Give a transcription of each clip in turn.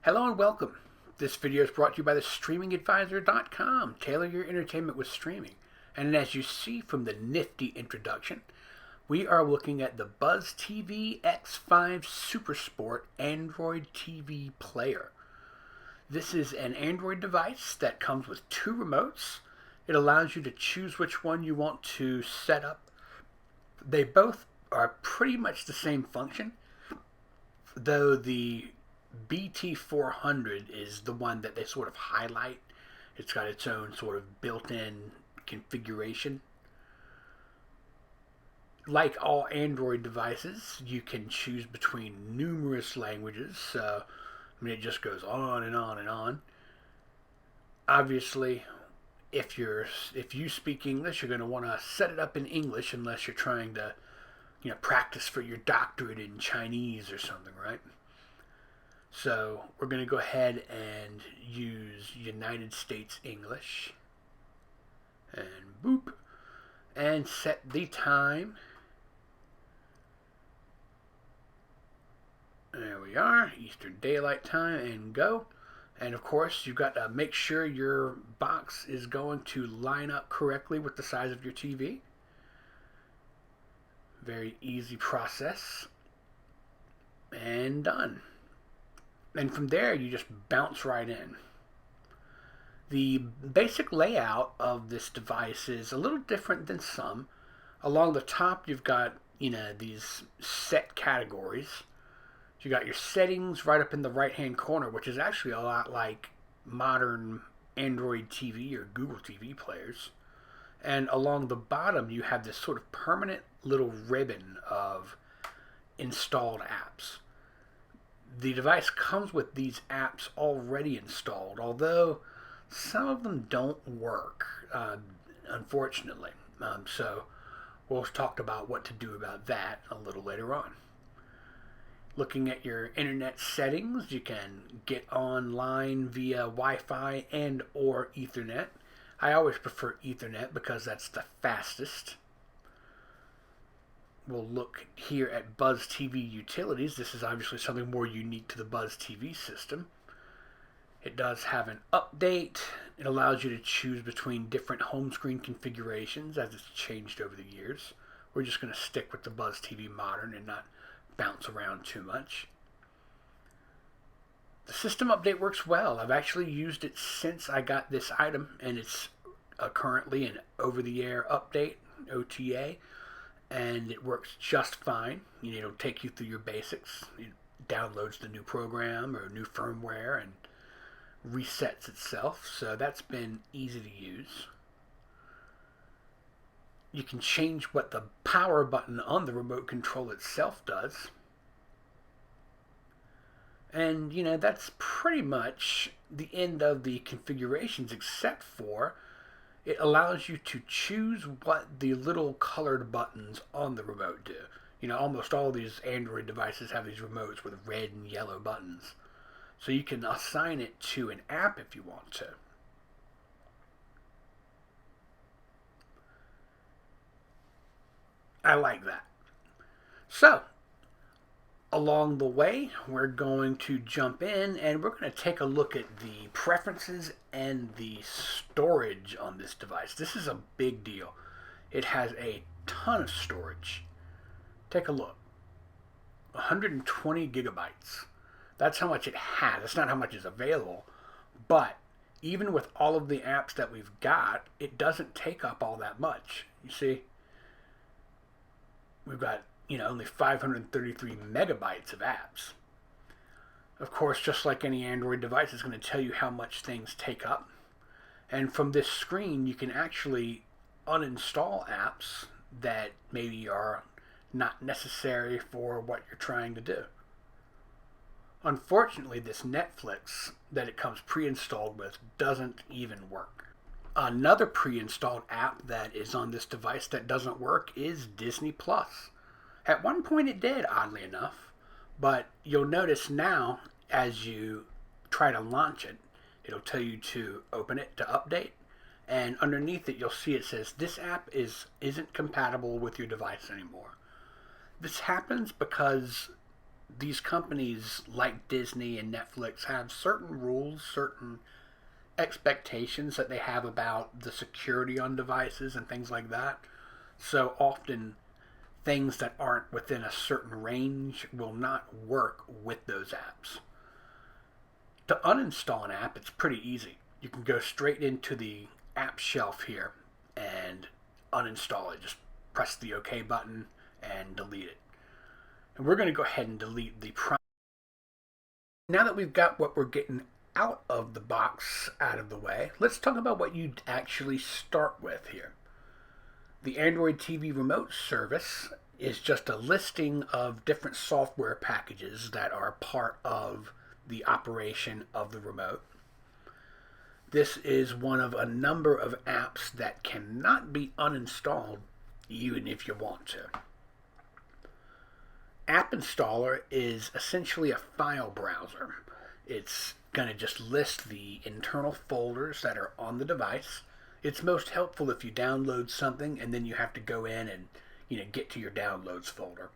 Hello and welcome. This video is brought to you by the streamingadvisor.com. Tailor your entertainment with streaming. And as you see from the nifty introduction, we are looking at the Buzz TV X5 Super Sport Android TV player. This is an Android device that comes with two remotes. It allows you to choose which one you want to set up. They both are pretty much the same function, though the BT400 is the one that they sort of highlight. It's got its own sort of built-in configuration. Like all Android devices, you can choose between numerous languages. So, it just goes on and on and on. Obviously, if you speak English, you're going to want to set it up in English unless you're trying to, practice for your doctorate in Chinese or something, right? So we're going to go ahead and use United States English and boop and set the time. There we are, Eastern Daylight Time, and go. And of course you've got to make sure your box is going to line up correctly with the size of your TV. Very easy process. And done. And from there, you just bounce right in. The basic layout of this device is a little different than some. Along the top, you've got, these set categories. You got your settings right up in the right-hand corner, which is actually a lot like modern Android TV or Google TV players. And along the bottom, you have this sort of permanent little ribbon of installed apps. The device comes with these apps already installed, although some of them don't work, unfortunately. So we'll talk about what to do about that a little later on. Looking at your internet settings, you can get online via Wi-Fi and or Ethernet. I always prefer Ethernet because that's the fastest. We'll look here at Buzz TV Utilities. This is obviously something more unique to the Buzz TV system. It does have an update. It allows you to choose between different home screen configurations as it's changed over the years. We're just going to stick with the Buzz TV Modern and not bounce around too much. The system update works well. I've actually used it since I got this item, and it's currently an over-the-air update, OTA. And it works just fine. It'll take you through your basics. It downloads the new program or new firmware and resets itself. So that's been easy to use. You can change what the power button on the remote control itself does. And, that's pretty much the end of the configurations, except for it allows you to choose what the little colored buttons on the remote do. Almost all these Android devices have these remotes with red and yellow buttons. So you can assign it to an app if you want to. I like that. So, along the way, we're going to jump in and we're going to take a look at the preferences and the storage on this device. This is a big deal. It has a ton of storage. Take a look. 120 gigabytes. That's how much it has. That's not how much is available. But even with all of the apps that we've got, it doesn't take up all that much. You see? We've got only 533 megabytes of apps. Of course, just like any Android device, it's going to tell you how much things take up. And from this screen, you can actually uninstall apps that maybe are not necessary for what you're trying to do. Unfortunately, this Netflix that it comes pre-installed with doesn't even work. Another pre-installed app that is on this device that doesn't work is Disney Plus. At one point it did, oddly enough, but you'll notice now as you try to launch it, it'll tell you to open it to update, and underneath it you'll see it says this app isn't compatible with your device anymore. This happens because these companies like Disney and Netflix have certain rules, certain expectations that they have about the security on devices and things like that. So often things that aren't within a certain range will not work with those apps. To uninstall an app, it's pretty easy. You can go straight into the app shelf here and uninstall it. Just press the OK button and delete it. And we're going to go ahead and delete the prime. Now that we've got what we're getting out of the box out of the way, let's talk about what you'd actually start with here. The Android TV remote service is just a listing of different software packages that are part of the operation of the remote. This is one of a number of apps that cannot be uninstalled even if you want to. App Installer is essentially a file browser. It's going to just list the internal folders that are on the device. It's most helpful if you download something and then you have to go in and get to your downloads folder.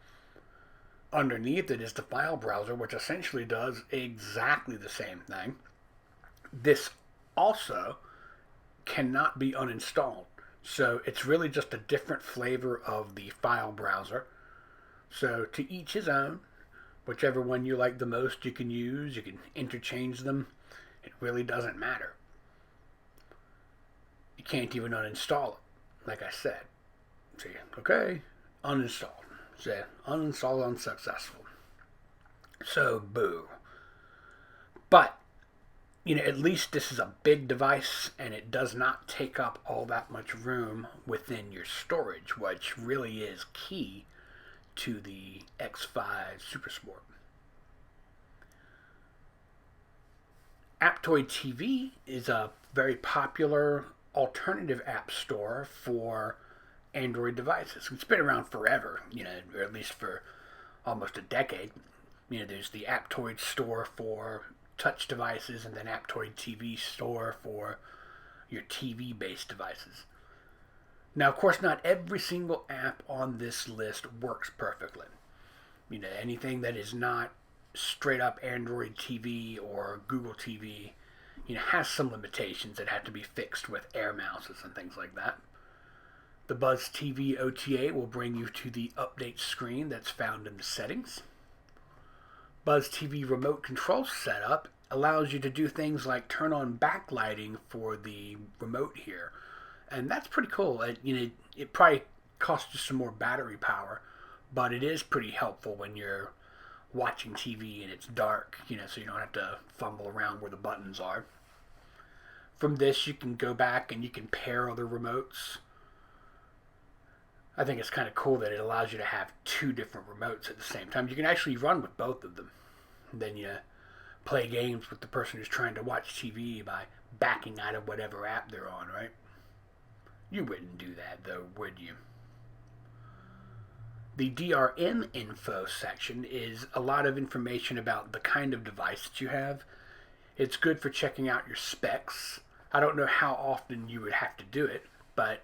Underneath it is the file browser, which essentially does exactly the same thing. This also cannot be uninstalled. So it's really just a different flavor of the file browser. So to each his own. Whichever one you like the most you can use. You can interchange them. It really doesn't matter. You can't even uninstall it, like I said. See, okay, uninstalled. Say, uninstall unsuccessful. So, boo. But, at least this is a big device and it does not take up all that much room within your storage, which really is key to the X5 Supersport. Aptoide TV is a very popular alternative app store for Android devices. It's been around forever, or at least for almost a decade. There's the Aptoide store for touch devices and then Aptoide TV store for your TV-based devices. Now, of course, not every single app on this list works perfectly. Anything that is not straight up Android TV or Google TV, has some limitations that have to be fixed with air mouses and things like that. The Buzz TV OTA will bring you to the update screen that's found in the settings. Buzz TV remote control setup allows you to do things like turn on backlighting for the remote here. And that's pretty cool. It probably costs you some more battery power, but it is pretty helpful when you're watching TV and it's dark, so you don't have to fumble around where the buttons are. From this, you can go back and you can pair other remotes. I think it's kind of cool that it allows you to have two different remotes at the same time. You can actually run with both of them. And then you play games with the person who's trying to watch TV by backing out of whatever app they're on, right? You wouldn't do that, though, would you? The DRM info section is a lot of information about the kind of device that you have. It's good for checking out your specs. I don't know how often you would have to do it, but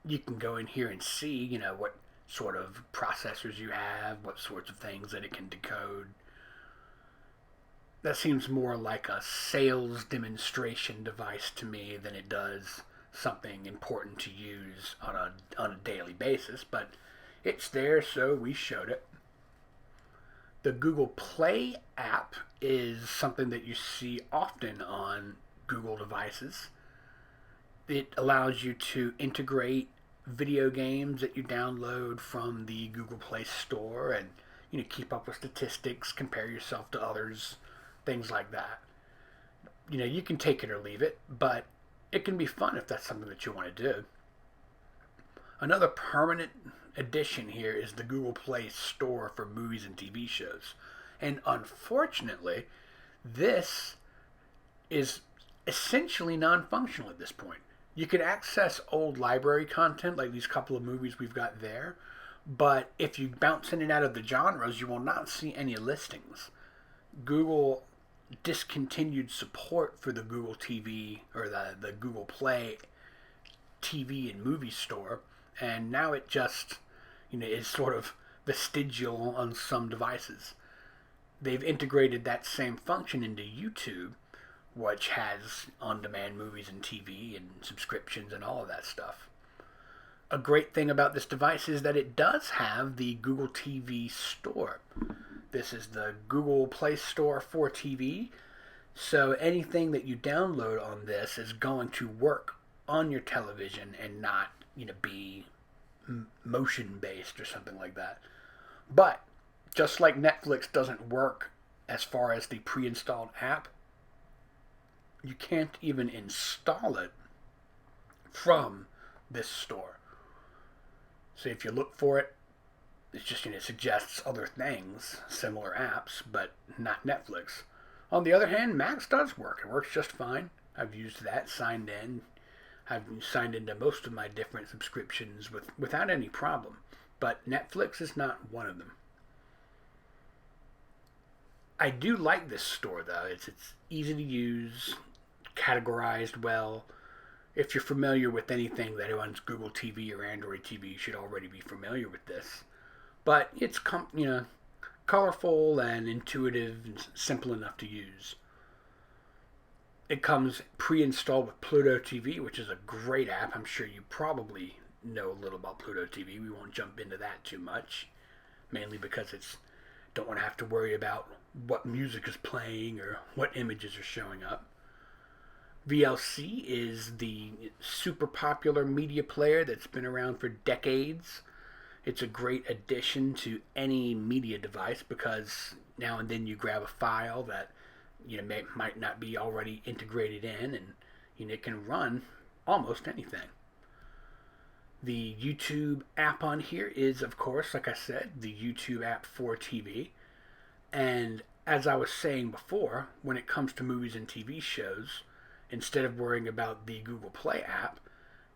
you can go in here and see, what sort of processors you have, what sorts of things that it can decode. That seems more like a sales demonstration device to me than it does something important to use on a daily basis, but it's there, so we showed it. The Google Play app is something that you see often on Google devices. It allows you to integrate video games that you download from the Google Play Store and keep up with statistics, compare yourself to others, things like that. You can take it or leave it, but it can be fun if that's something that you want to do. Another permanent addition here is the Google Play Store for movies and TV shows. And unfortunately, this is essentially non-functional at this point. You can access old library content, like these couple of movies we've got there, but if you bounce in and out of the genres, you will not see any listings. Google discontinued support for the Google TV or the Google Play TV and movie store, and now it just is sort of vestigial on some devices. they've integrated that same function into YouTube, which has on-demand movies and TV and subscriptions and all of that stuff. A great thing about this device is that it does have the Google TV Store. This is the Google Play Store for TV. So anything that you download on this is going to work on your television and not, be motion based or something like that. But just like Netflix doesn't work as far as the pre-installed app, you can't even install it from this store. So if you look for it, it's just, it suggests other things, similar apps, but not Netflix. On the other hand, Max does work. It works just fine. I've used that, signed in. I've signed into most of my different subscriptions without any problem. But Netflix is not one of them. I do like this store, though. It's easy to use, categorized well. If you're familiar with anything that runs Google TV or Android TV, you should already be familiar with this. But it's colorful and intuitive and simple enough to use. It comes pre-installed with Pluto TV, which is a great app. I'm sure you probably know a little about Pluto TV. We won't jump into that too much, mainly because don't want to have to worry about what music is playing or what images are showing up. VLC is the super popular media player that's been around for decades. It's a great addition to any media device because now and then you grab a file that might not be already integrated in, and it can run almost anything. The YouTube app on here is, of course, like I said, the YouTube app for TV. And as I was saying before, when it comes to movies and TV shows, instead of worrying about the Google Play app,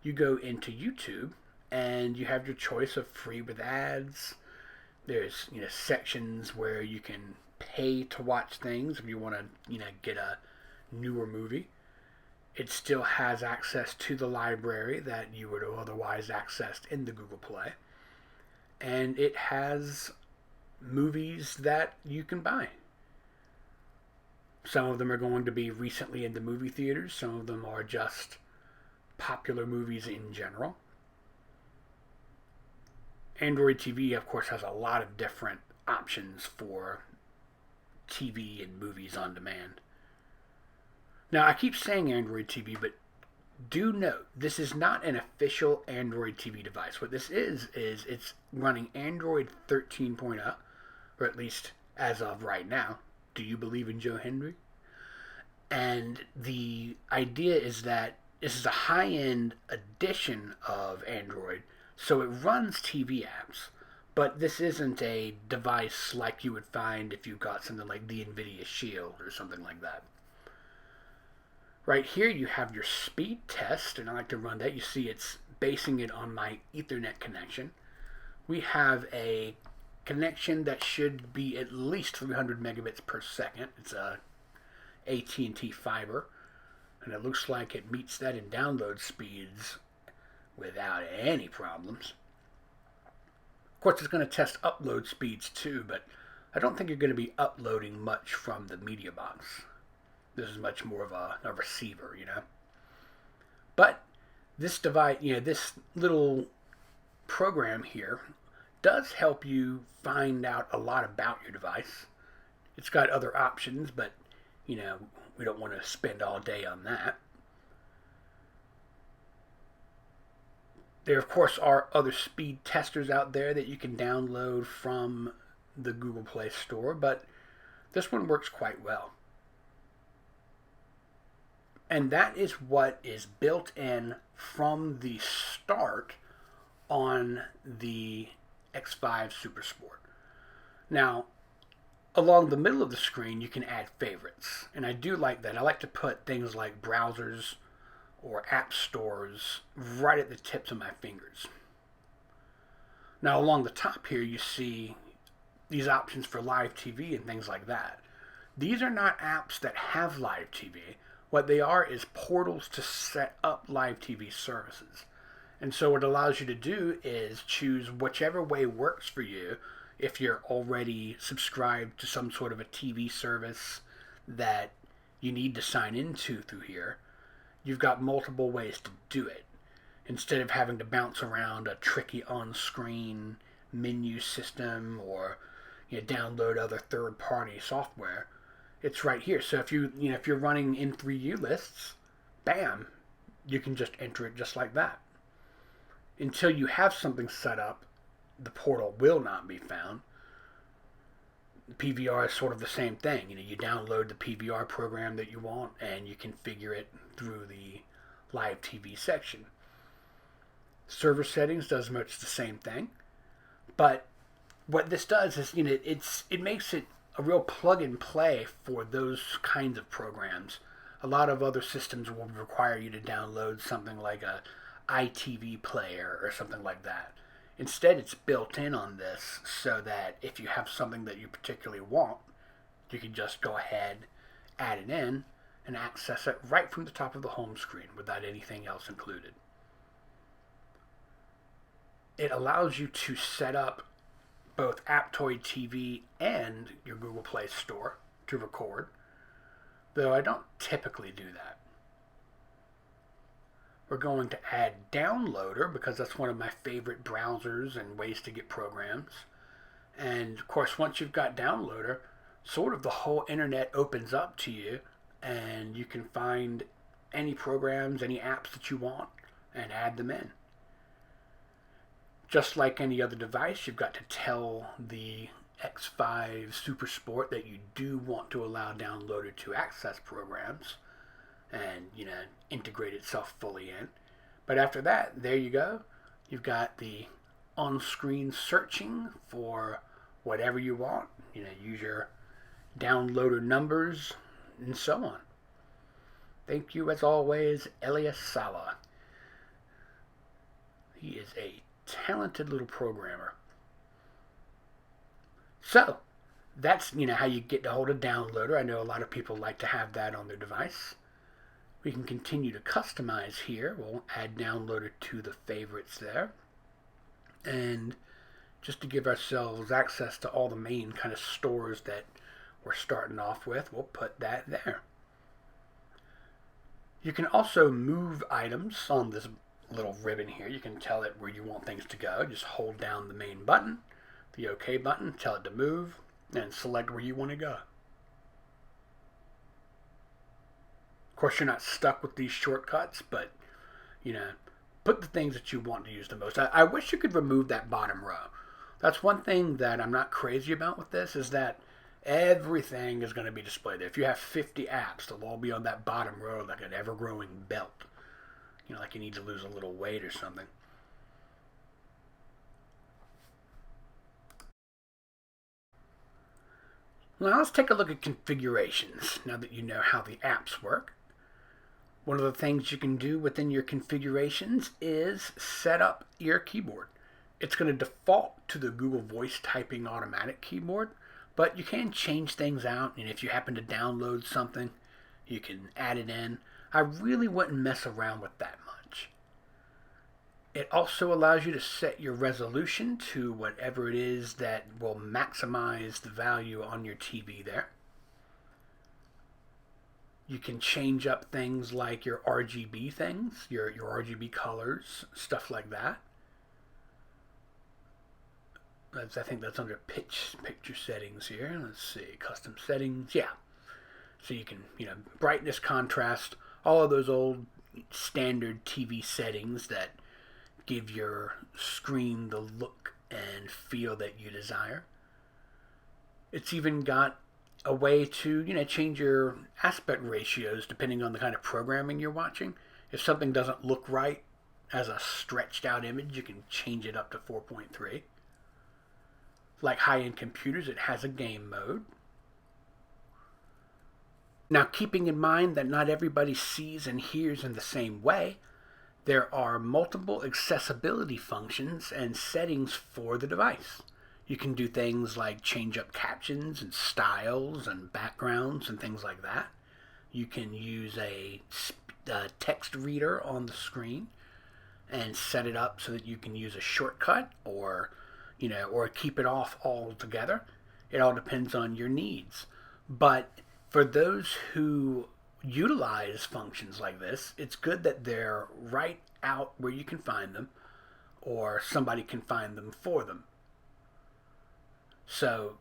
you go into YouTube and you have your choice of free with ads. There's sections where you can pay to watch things if you want to get a newer movie. It still has access to the library that you would have otherwise accessed in the Google Play. And it has movies that you can buy. Some of them are going to be recently in the movie theaters. Some of them are just popular movies in general. Android TV, of course, has a lot of different options for TV and movies on demand. Now, I keep saying Android TV, but do note, this is not an official Android TV device. What this is it's running Android 13.0, or at least as of right now. Do you believe in Joe Henry? And the idea is that this is a high-end edition of Android, so it runs TV apps, but this isn't a device like you would find if you got something like the NVIDIA Shield or something like that. Right here you have your speed test, and I like to run that. You see it's basing it on my Ethernet connection. We have a connection that should be at least 300 megabits per second. It's a AT&T fiber, and it looks like it meets that in download speeds without any problems. Of course, it's going to test upload speeds too, but I don't think you're going to be uploading much from the media box. This is much more of a receiver, But this device, this little program here does help you find out a lot about your device. It's got other options, but, we don't want to spend all day on that. There, of course, are other speed testers out there that you can download from the Google Play Store, but this one works quite well. And that is what is built in from the start on the X5 Super Sport. Now, along the middle of the screen, you can add favorites. And I do like that. I like to put things like browsers or app stores right at the tips of my fingers. Now, along the top here, you see these options for live TV and things like that. These are not apps that have live TV. What they are is portals to set up live TV services. And so what it allows you to do is choose whichever way works for you. if you're already subscribed to some sort of a TV service that you need to sign into through here, you've got multiple ways to do it. Instead of having to bounce around a tricky on-screen menu system or download other third-party software, it's right here. So if if you're running in 3U lists, bam, you can just enter it just like that. Until you have something set up, the portal will not be found. PVR is sort of the same thing. You download the PVR program that you want and you configure it through the live TV section. Server settings does much the same thing, but what this does is it makes it a real plug and play for those kinds of programs. A lot of other systems will require you to download something like a iTV player or something like that. Instead, it's built in on this so that if you have something that you particularly want, you can just go ahead, add it in, and access it right from the top of the home screen without anything else included. It allows you to set up both Aptoide TV and your Google Play Store to record, though I don't typically do that. We're going to add Downloader because that's one of my favorite browsers and ways to get programs. And of course, once you've got Downloader, sort of the whole internet opens up to you and you can find any programs, any apps that you want and add them in. Just like any other device, you've got to tell the X5 Super Sport that you do want to allow Downloader to access programs and integrate itself fully in. But after that, there you go. You've got the on-screen searching for whatever you want. Use your Downloader numbers and so on. Thank you, as always, Elias Sala. He is a talented little programmer. So, that's how you get a hold of Downloader. I know a lot of people like to have that on their device. We can continue to customize here. We'll add Downloader to the favorites there. And just to give ourselves access to all the main kind of stores that we're starting off with, we'll put that there. You can also move items on this little ribbon here. You can tell it where you want things to go. Just hold down the main button, the OK button, tell it to move, and select where you want to go. Of course, you're not stuck with these shortcuts, but put the things that you want to use the most. I wish you could remove that bottom row. That's one thing that I'm not crazy about with this, is that everything is going to be displayed there. If you have 50 apps, they'll all be on that bottom row like an ever-growing belt. Like you need to lose a little weight or something. Now let's take a look at configurations, now that you know how the apps work. One of the things you can do within your configurations is set up your keyboard. It's going to default to the Google Voice Typing Automatic keyboard, but you can change things out, and if you happen to download something, you can add it in. I really wouldn't mess around with that much. It also allows you to set your resolution to whatever it is that will maximize the value on your TV there. You can change up things like your RGB things, your RGB colors, stuff like that. I think that's under picture settings here. Let's see, custom settings, yeah. So you can, brightness, contrast, all of those old standard TV settings that give your screen the look and feel that you desire. It's even got a way to, change your aspect ratios depending on the kind of programming you're watching. If something doesn't look right as a stretched out image, you can change it up to 4.3. Like high-end computers, it has a game mode. Now, keeping in mind that not everybody sees and hears in the same way, there are multiple accessibility functions and settings for the device. You can do things like change up captions and styles and backgrounds and things like that. You can use a text reader on the screen and set it up so that you can use a shortcut or or keep it off altogether. It all depends on your needs. But for those who utilize functions like this, it's good that they're right out where you can find them, or somebody can find them for them. So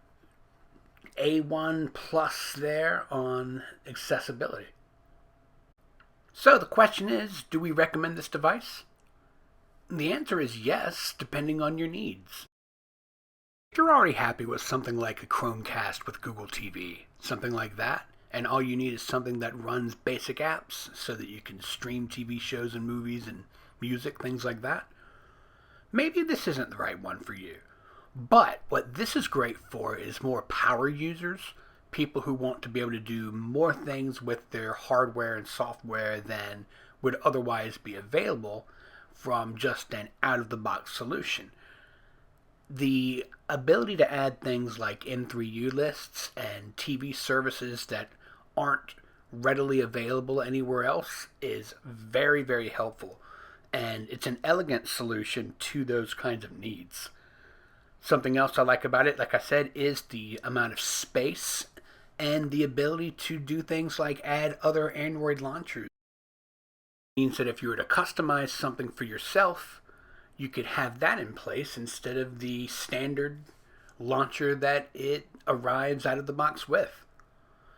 A1 plus there on accessibility. So the question is, do we recommend this device? The answer is yes, depending on your needs. If you're already happy with something like a Chromecast with Google TV, something like that, and all you need is something that runs basic apps so that you can stream TV shows and movies and music, things like that, maybe this isn't the right one for you. But what this is great for is more power users, people who want to be able to do more things with their hardware and software than would otherwise be available from just an out-of-the-box solution. The ability to add things like M3U lists and TV services that aren't readily available anywhere else is very, very helpful. And it's an elegant solution to those kinds of needs. Something else I like about it, like I said, is the amount of space and the ability to do things like add other Android launchers. It means that if you were to customize something for yourself, you could have that in place instead of the standard launcher that it arrives out of the box with.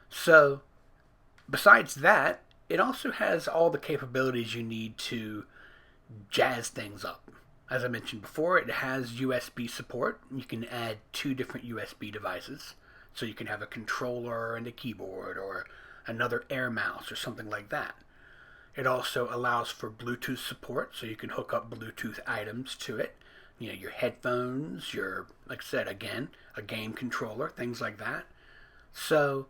So, besides that, it also has all the capabilities you need to jazz things up. As I mentioned before, it has USB support. You can add 2 different USB devices. So you can have a controller and a keyboard, or another Air mouse or something like that. It also allows for Bluetooth support, so you can hook up Bluetooth items to it. Your headphones, like I said, again, a game controller, things like that. So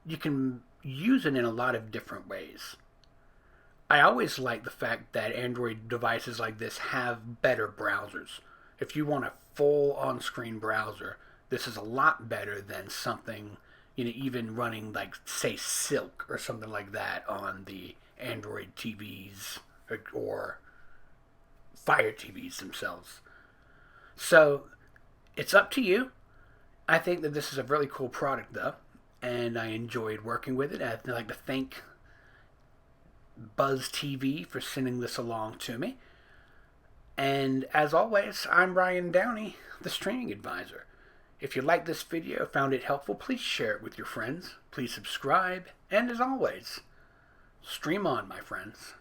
you can use it in a lot of different ways. I always like the fact that Android devices like this have better browsers. If you want a full on-screen browser, this is a lot better than something, even running like, say, Silk or something like that on the Android TVs or Fire TVs themselves. So it's up to you. I think that this is a really cool product, though, and I enjoyed working with it. I'd like to thank Buzz TV for sending this along to me. And as always, I'm Ryan Downey, the Streaming Advisor. If you liked this video, found it helpful, please share it with your friends. Please subscribe, and as always, stream on, my friends.